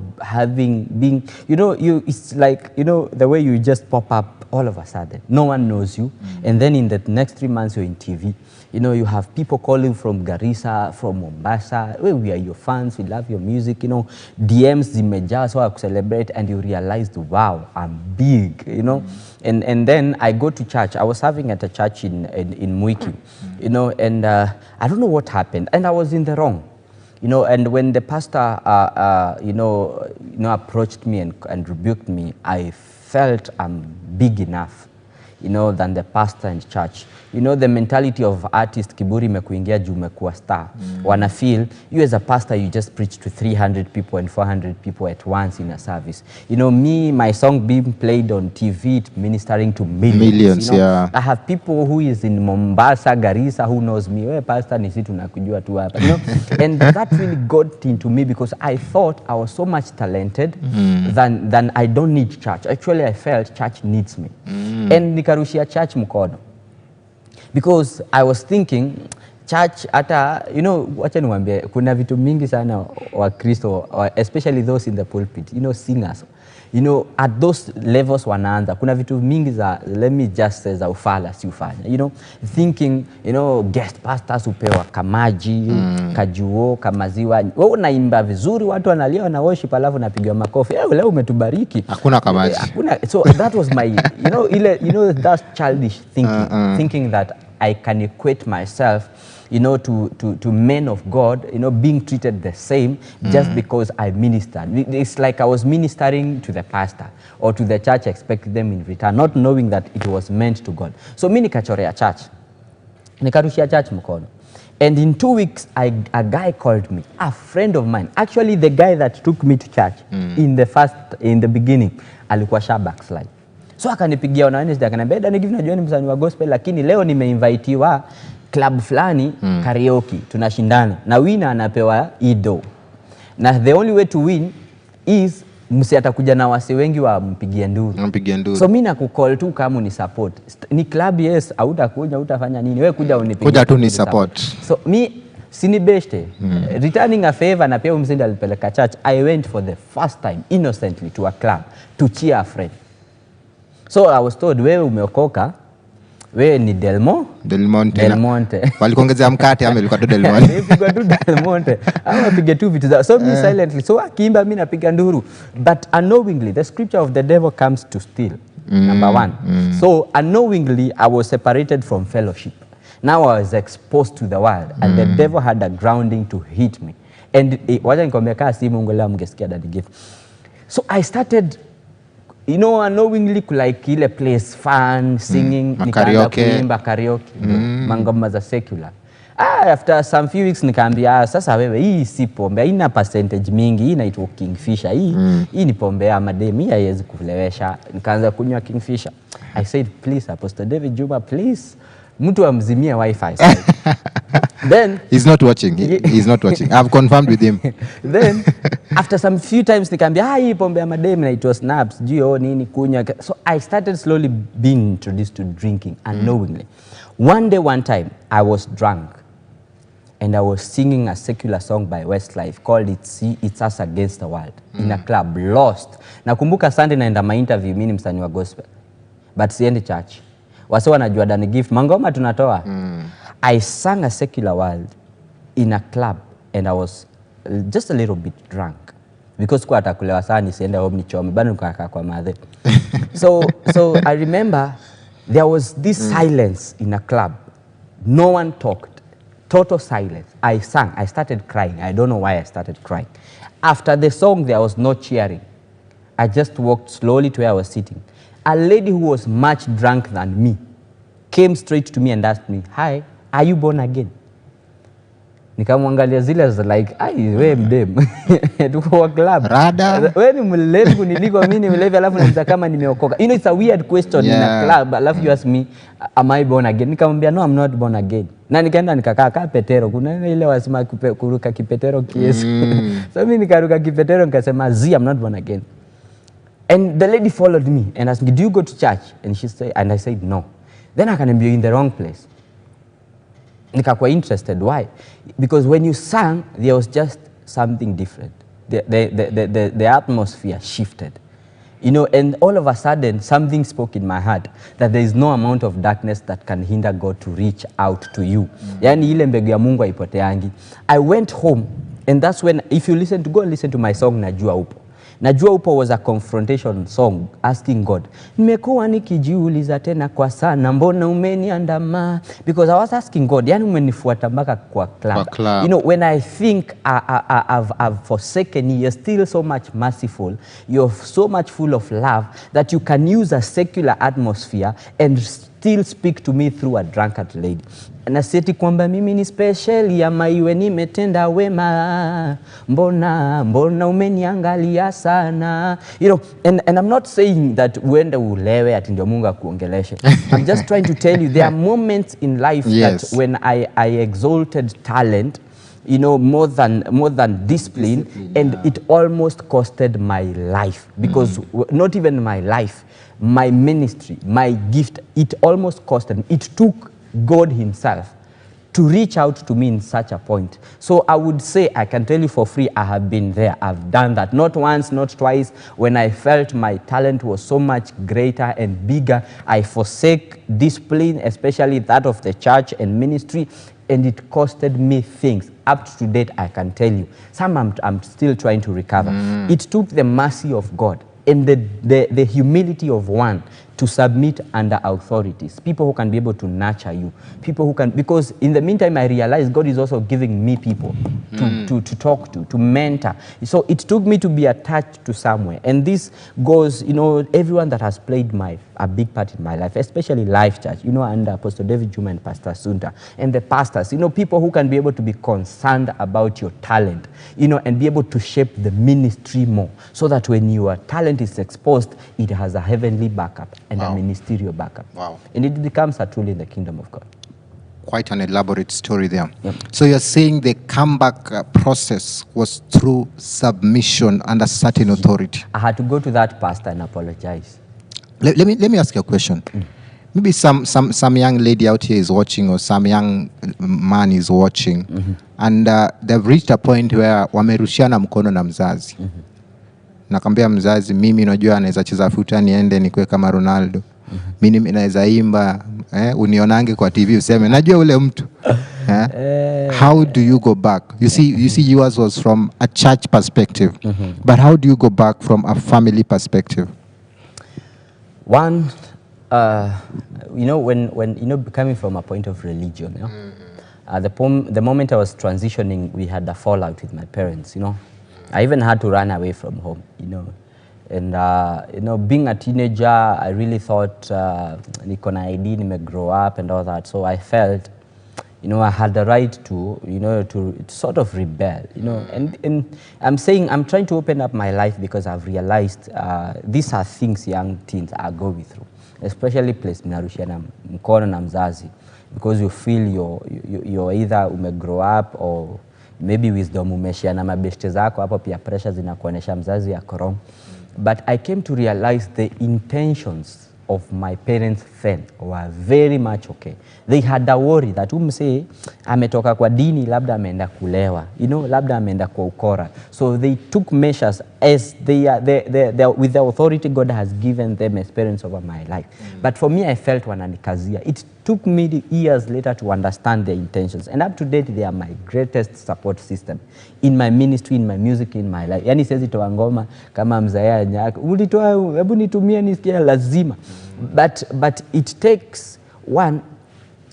being, you know, it's like, you know, the way you just pop up all of a sudden. No one knows you. And then in the next 3 months, you're in TV. You know, you have people calling from Garissa, from Mombasa. Well, we are your fans, we love your music, you know. DMs zimejaa, so I celebrate, and you realized, wow, I'm big, you know. And then I go to church. I was serving at a church in Mwiki, you know, and I don't know what happened. And I was in the wrong. You know, and when the pastor, you know, approached me and rebuked me, I felt I'm big enough, you know, than the pastor in church. You know, the mentality of artist, kiburi mekuingia juu mekuwa star. Wanna feel, you as a pastor, you just preach to 300 people and 400 people at once in a service. You know, me, my song being played on TV, ministering to millions. You know? Yeah. I have people who is in Mombasa, Garissa, who knows me. Hey, pastor, nisi tunakujua tu hapa. You know, and that really got into me because I thought I was so much talented than I don't need church. Actually, I felt church needs me. And nikarushia church mkono. Because I was thinking, church ata, you know, wacha niwaambie, kuna vitu mingi sana wa Kristo, especially those in the pulpit, you know, singers. You know, at those levels wanaanza, kuna vitu mingi za, let me just say, za ufala, si ufanya. You know, thinking, you know, guest pastors upewa kamaji, kajuo, kamaziwa. Wewe unaimba vizuri, watu wanalia, wana worship, alafu napigiwa makofi. Leo umetubariki. Hakuna kamaji. So that was my, you know, that's childish thinking. Thinking that I can equate myself, you know, to men of God, you know, being treated the same just because I ministered. It's like I was ministering to the pastor or to the church, expecting them in return, not knowing that it was meant to God. So mi nikachorea church. Nikarushia church mkono. And in 2 weeks, a guy called me, a friend of mine. Actually, the guy that took me to church in the beginning, alikuwa sha backslide. So akanipigia on Wednesday, akaniambia, "Dani, give najua ni msanii wa gospel, lakini leo nimeinvitiwa club fulani karaoke, tunashindana. Na winner anapewa ido. Na the only way to win is msi atakuja na wase wengi wa mpigia nduru. So mimi nakukall tu kama ni support. Ni club, yes, hautakuja, utafanya nini? Wewe kuja unipigie. Kuja tu ni support. So mi sini beshte, returning a favor na pia msindi alipeleka church. I went for the first time innocently to a club to cheer a friend. So I was told, wewe umeokoka, wewe ni Del Monte. Walikuongezea mkate ama ilikuwa tu Del Monte? Ilikuwa tu Del Monte. Ama pige tu vitu zao. So me silently. So akiimba mimi napiga nduru. But unknowingly, the scripture of the devil comes to steal. Number one. So unknowingly, I was separated from fellowship. Now I was exposed to the world. And the devil had a grounding to hit me. And wacha nikwambia kaa si Mungu leo mngesikia daddy gift. So I started, you know, unknowingly like ile place fun, singing, nikaanza kuimba karaoke, mangoma za secular. After some few weeks nikaambia, sasa wewe hii si pombe, haina percentage mingi, hii inaitwa Kingfisher, hii ni pombe ya madem, hii haiwezi kulewesha. Nikaanza kunywa Kingfisher. I said, please Apostle David Juma, please, mtu amzimie wifi. Then he's not watching. He's not watching. I've confirmed with him. Then after some few times nikaambia, hii pombe ya madem na it was snaps, juu nini kunywa. So I started slowly being introduced to drinking unknowingly. One time I was drunk and I was singing a secular song by Westlife called It's Us Against the World in a club, lost. Nakumbuka Sunday naenda my interview, mimi ni msanii wa gospel, but siendi church. Wase wanajua Dani Gift, mangoma tunatoa. I sang a secular world in a club and I was just a little bit drunk because kwa atakulewa sana nisiende home nichome bado nikakaa kwa madhe. So I remember there was this silence in a club. No one talked. Total silence. I sang. I started crying. I don't know why I started crying. After the song there was no cheering. I just walked slowly to where I was sitting. A lady who was much drunk than me came straight to me and asked me, "Hi, are you born again?" Nikamwangalia zile as like, wewe mdem. Tuko kwa club. Rada. Wewe ni mlevi kuniliko mimi ni mlevi alafu naanza kama nimeokoka. You know, it's a weird question in a club. Alafu you ask me, am I born again? Nikamwambia, no, I'm not born again. Na nikaenda nikakaa petero. Kuna ile wasema kuruka kipetero kiesi. So mimi nikaruka kipetero nikasema, I'm not born again. And the lady followed me and asked me, do you go to church? And I said, no. Then I can be in the wrong place. Nikakuwa interested. Why? Because when you sang, there was just something different. the atmosphere shifted. You know, and all of a sudden, something spoke in my heart that there is no amount of darkness that can hinder God to reach out to you. Yani ile mbegu ya Mungu haipoteangi. I went home, and that's when, if you listen to, go and listen to my song, Najua Upo. Najua Upo was a confrontation song asking God, nimekuwa nikijiuliza tena kwa sana, mbona umeniandama? Because I was asking God, yani umenifuata mpaka kwa club. You know, when I think I've forsaken you, you're still so much merciful, you're so much full of love that you can use a secular atmosphere and still speak to me through a drunkard lady. Na sieti kwamba mimi ni special ama iwe nimetenda wema, mbona umeniangalia sana. You know, and I'm not saying that uende ulewe ati ndio Mungu akuongeleshe. I'm just trying to tell you there are moments in life that when I exalted talent, you know, more than discipline, and it almost costed my life, because not even my life, my ministry, my gift, it almost costed me. It took God himself to reach out to me in such a point. So I would say, I can tell you for free, I have been there. I've done that. Not once, not twice. When I felt my talent was so much greater and bigger, I forsake discipline, especially that of the church and ministry, and it costed me things. Up to date, I can tell you. Some I'm still trying to recover. It took the mercy of God and the humility of one to submit under authorities, people who can be able to nurture you, people who can, because in the meantime I realized God is also giving me people to talk to mentor. So it took me to be attached to somewhere, and this goes, you know, everyone that has played a big part in my life, especially Life Church, you know, under Apostle David Juma and Pastor Sunta, and the pastors, you know, people who can be able to be concerned about your talent, you know, and be able to shape the ministry more, so that when your talent is exposed, it has a heavenly backup and a ministerial backup. And it becomes a tool in the kingdom of God. Quite an elaborate story there. So you're saying the comeback process was through submission under certain authority. I had to go to that pastor and apologize. Let me ask you a question. Maybe some young lady out here is watching, or some young man is watching, and they've reached a point where wamerushiana mkono na mzazi. Nakwambia mzazi, mimi unajua anaweza cheza futa niende nikwe kama Ronaldo. Mimi naweza imba, unionange kwa TV useme najua ule mtu. How do you go back? You see yours was from a church perspective. But how do you go back from a family perspective? One, you know, when you know, coming from a point of religion, you know, the moment I was transitioning, we had a fallout with my parents, you know. I even had to run away from home, you know. And, you know, being a teenager, I really thought, niko na ID, nime grow up and all that. So I felt, you know, I had the right to, you know, to sort of rebel, you know. And I'm saying, I'm trying to open up my life because I've realized these are things young teens are going through, especially place mnarushiana mkono na mzazi, because you feel you're either grow up, or maybe wisdom umeshia na mabeshte zako, hapo pia pressure zinakuonesha mzazi ya wrong. But I came to realize the intentions of my parents then were very much okay. They had a worry that umse ametoka kwa dini, labda ameenda kulewa, you know, labda ameenda kwa ukora. So they took measures as they with the authority God has given them experience over my life. But for me, I felt wananikazia. It took me years later to understand their intentions. And up to date, they are my greatest support system in my ministry, in my music, in my life. Yani siwezi toa ngoma kama mzaya nyako, ulitoa, hebu nitumie nisikia lazima. But it takes one,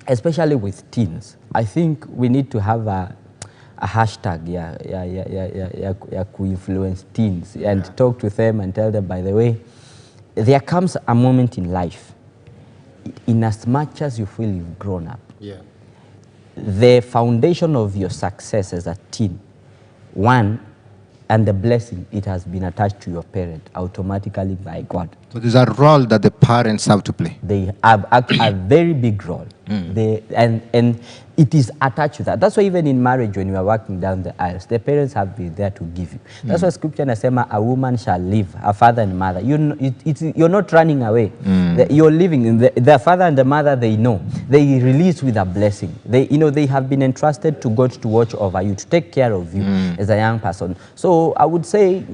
especially with teens. I think we need to have a hashtag ya influence teens and talk to them and tell them, by the way, there comes a moment in life, in as much as you feel you've grown up, the foundation of your success as a teen, one, and the blessing, it has been attached to your parent automatically by God. So there's a role that the parents have to play. They have a very big role. And it is attached to that. That's why even in marriage, when you are walking down the aisles, the parents have been there to give you. That's why scripture nasema a woman shall leave her father and mother. You're not running away. You're living. The father and the mother, they know. They release with a blessing. They have been entrusted to God to watch over you, to take care of you as a young person. So I would say,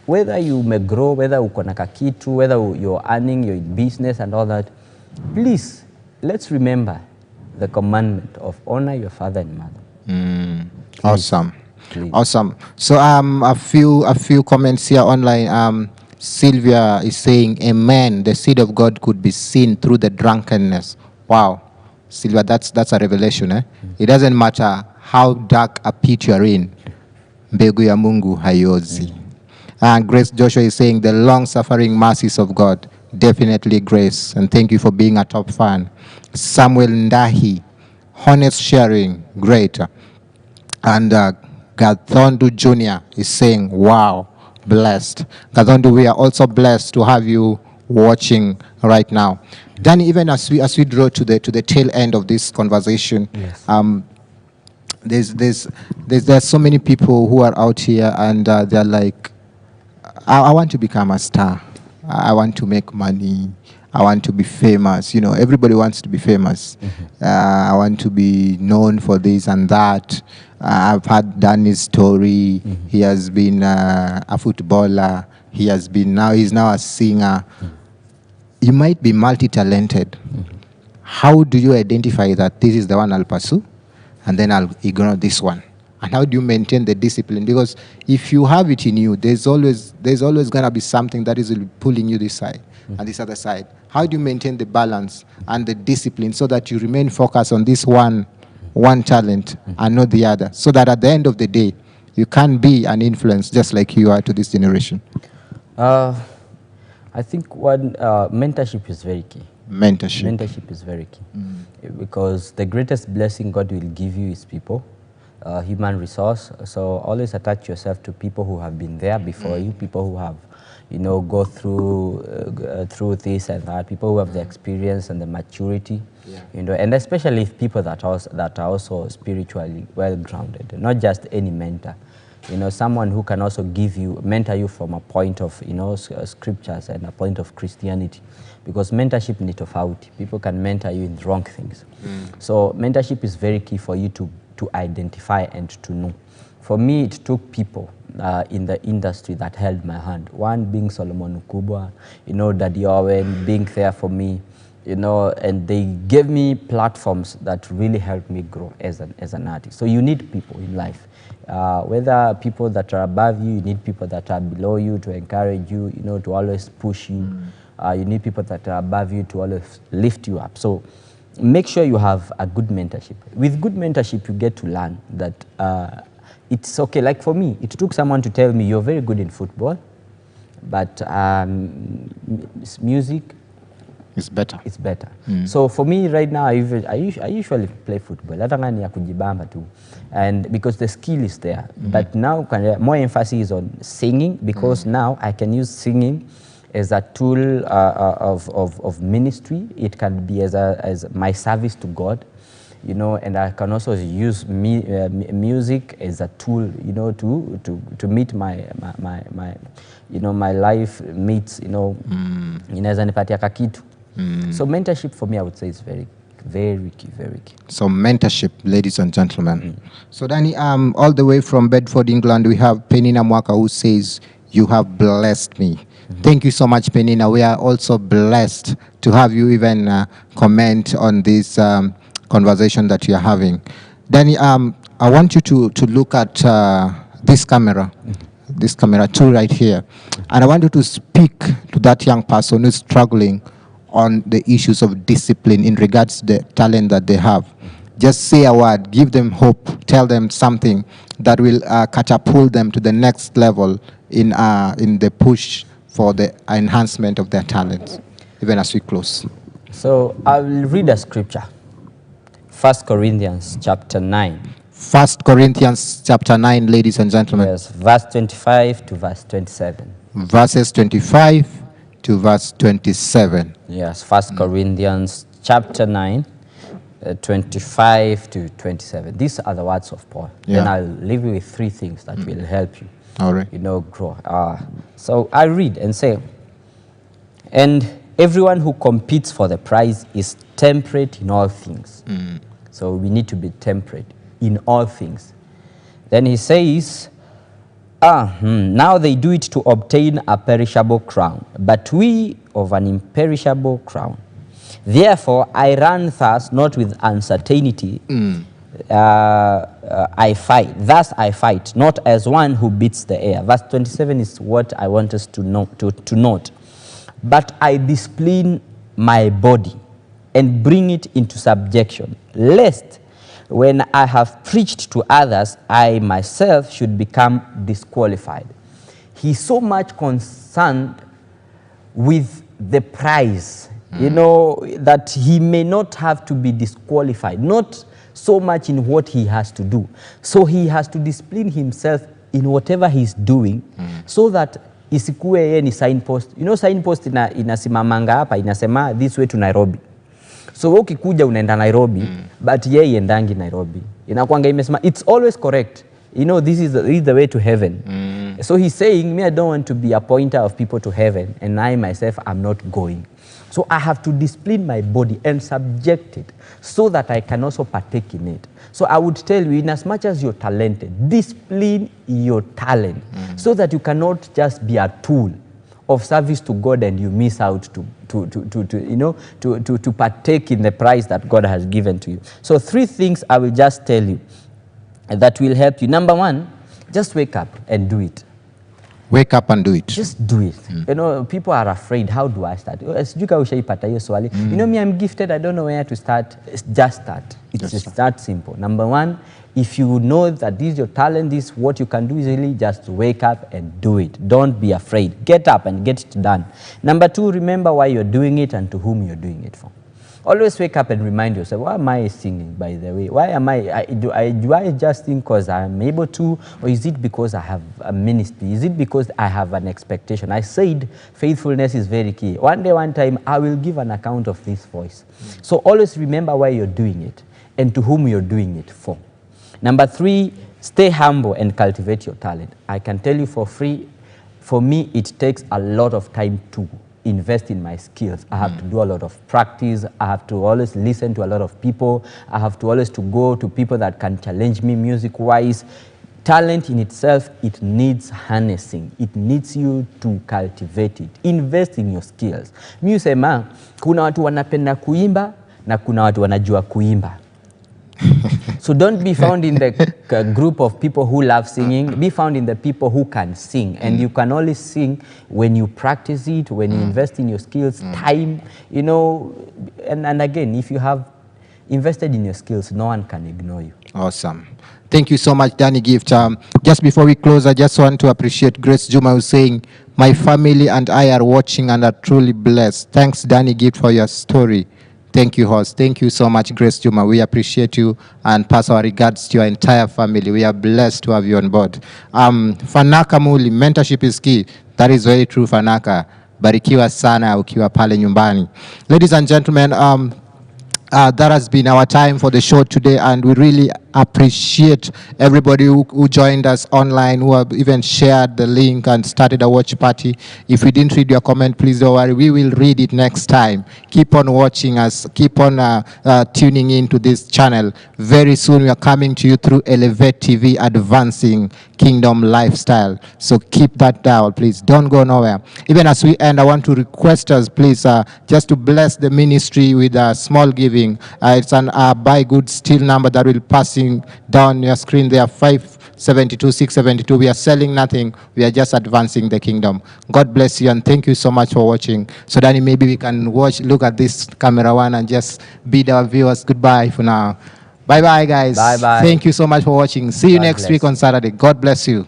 whether you may grow, whether uko na kakitu, whether you're earning, you're in business and all that, please, let's remember the commandment of honor your father and mother. Awesome. Please. Awesome. So a few comments here online. Sylvia is saying, amen, the seed of God could be seen through the drunkenness. Wow. Sylvia, that's a revelation. It doesn't matter how dark a pit you are in, mbegu ya Mungu haiozi. Grace Joshua is saying, the long-suffering mercies of God. Definitely Grace, and thank you for being a top fan. Samuel Ndahi, honest sharing, great. And Gathondu Jr. is saying, wow, blessed. Gathondu, we are also blessed to have you watching right now. Danny, even as we draw to the tail end of this conversation, yes. There's so many people who are out here and they're like, I want to become a star. I want to make money. I want to be famous. You know, everybody wants to be famous. I want to be known for this and that. I've heard Danny's story. He has been a footballer. He's now a singer. You might be multi-talented. How do you identify that this is the one I'll pursue and then I'll ignore this one? And how do you maintain the discipline? Because if you have it in you, there's always going to be something that is pulling you this side and this other side. How do you maintain the balance and the discipline so that you remain focused on this one talent and not the other, so that at the end of the day, you can be an influence just like you are to this generation? I think mentorship is very key. Mentorship is very key. Because the greatest blessing God will give you is people. Human resource. So always attach yourself to people who have been there before you, people who have, go through this and that, people who have the experience and the maturity, and especially if people that are also spiritually well grounded, not just any mentor. Someone who can also mentor you from a point of, scriptures and a point of Christianity. Because mentorship ni tofauti. People can mentor you in wrong things. So mentorship is very key for you to identify and to know. For me, it took people in the industry that held my hand. One being Solomon Ukubwa, Daddy Owen, being there for me, and they gave me platforms that really helped me grow as an artist. So you need people in life. Whether people that are above you, you need people that are below you to encourage you, to always push you. You need people that are above you to always lift you up. So make sure you have a good mentorship. With good mentorship, you get to learn that it's okay. Like for me, it took someone to tell me, you're very good in football, but music it's better. It's better. So for me right now, I usually play football. And because the skill is there. But now more emphasis is on singing, because now I can use singing as a tool of ministry. It can be as my service to God, and I can also use music as a tool, to meet my life meets, inaweza nipatia kakitu. So mentorship for me, I would say, is very, very key, very key. So mentorship, ladies and gentlemen. So Danny, all the way from Bedford, England, we have Penina Mwaka, who says, you have blessed me. Thank you so much, Penina. We are also blessed to have you even comment on this conversation that you are having. Danny, I want you to look at this camera 2 right here. And I want you to speak to that young person who's struggling on the issues of discipline in regards to the talent that they have. Just say a word, give them hope, tell them something that will catapult them to the next level in the push for the enhancement of their talents, even as we close. So I will read a scripture. 1 Corinthians chapter 9. 1 Corinthians chapter 9, ladies and gentlemen. Yes, verse 25 to verse 27. Verses 25 to verse 27. Yes, 1 Corinthians chapter 9, 25 to 27. These are the words of Paul. Yeah. Then I'll leave you with three things that will help you, All right. grow. So I read and say, and everyone who competes for the prize is temperate in all things. So we need to be temperate in all things. Then he says, now they do it to obtain a perishable crown, but we of an imperishable crown. Therefore, I run thus, not with uncertainty. I fight. Thus I fight, not as one who beats the air. Verse 27 is what I want us to note. But I discipline my body and bring it into subjection, lest when I have preached to others, I myself should become disqualified. He's so much concerned with the prize, that he may not have to be disqualified, not so much in what he has to do. So he has to discipline himself in whatever he's doing, so that isikuwe yeye ni signpost. Signpost inasimamanga hapa, inasema this way to Nairobi. So ukikuja unaenda Nairobi, but yeye endangi Nairobi. Inakuanga imesema it's always correct. This is the way to heaven. So he's saying, me, I don't want to be a pointer of people to heaven, and I myself am not going. So I have to discipline my body and subject it so that I can also partake in it. So I would tell you, in as much as you're talented, discipline your talent so that you cannot just be a tool of service to God and you miss out to partake in the prize that God has given to you. So three things I will just tell you that will help you. Number one, just wake up and do it. Wake up and do it. Just do it. People are afraid. How do I start? Me, I'm gifted. I don't know where to start. Just start. It's just that simple. Number one, if you know that this is your talent, this is what you can do easily, just wake up and do it. Don't be afraid. Get up and get it done. Number two, remember why you're doing it and to whom you're doing it for. Always wake up and remind yourself, why am I singing, by the way? Why am do I just sing because I'm able to, or is it because I have a ministry? Is it because I have an expectation? I said faithfulness is very key. One day, one time, I will give an account of this voice. So always remember why you're doing it and to whom you're doing it for. Number three, stay humble and cultivate your talent. I can tell you for free, for me, it takes a lot of time to invest in my skills. I have to do a lot of practice. I have to always listen to a lot of people. I have to always to go to people that can challenge me music-wise. Talent in itself, it needs harnessing. It needs you to cultivate it. Invest in your skills. Mi husema, kuna watu wanapenda kuimba na kuna watu wanajua kuimba. So don't be found in the group of people who love singing. Be found in the people who can sing. And you can only sing when you practice it, when you invest in your skills, time, and again, if you have invested in your skills, no one can ignore you. Awesome. Thank you so much, Danny Gift. Just before we close, I just want to appreciate Grace Juma, who's saying, my family and I are watching and are truly blessed. Thanks, Danny Gift, for your story. Thank you, host. Thank you so much, Grace Juma. We appreciate you and pass our regards to your entire family. We are blessed to have you on board. Fanaka Muli, mentorship is key. That is very true, Fanaka. Barikiwa sana ukiwa pale nyumbani. Ladies and gentlemen, that has been our time for the show today, and we really appreciate everybody who joined us online, who have even shared the link and started a watch party. If we didn't read your comment, please don't worry. We will read it next time. Keep on watching us. Keep on tuning in to this channel. Very soon we are coming to you through Elevate TV, advancing kingdom lifestyle. So keep that dial, please. Don't go nowhere. Even as we end, I want to request us, please, just to bless the ministry with a small giving. It's an buy good still number that will passing down your screen there, 572 672. We are selling nothing. We are just advancing the kingdom. God bless you and thank you so much for watching. So Danny, maybe we can look at this camera one and just bid our viewers goodbye for now. Bye bye, guys. Bye bye. Thank you so much for watching. See you next week on Saturday. God bless you.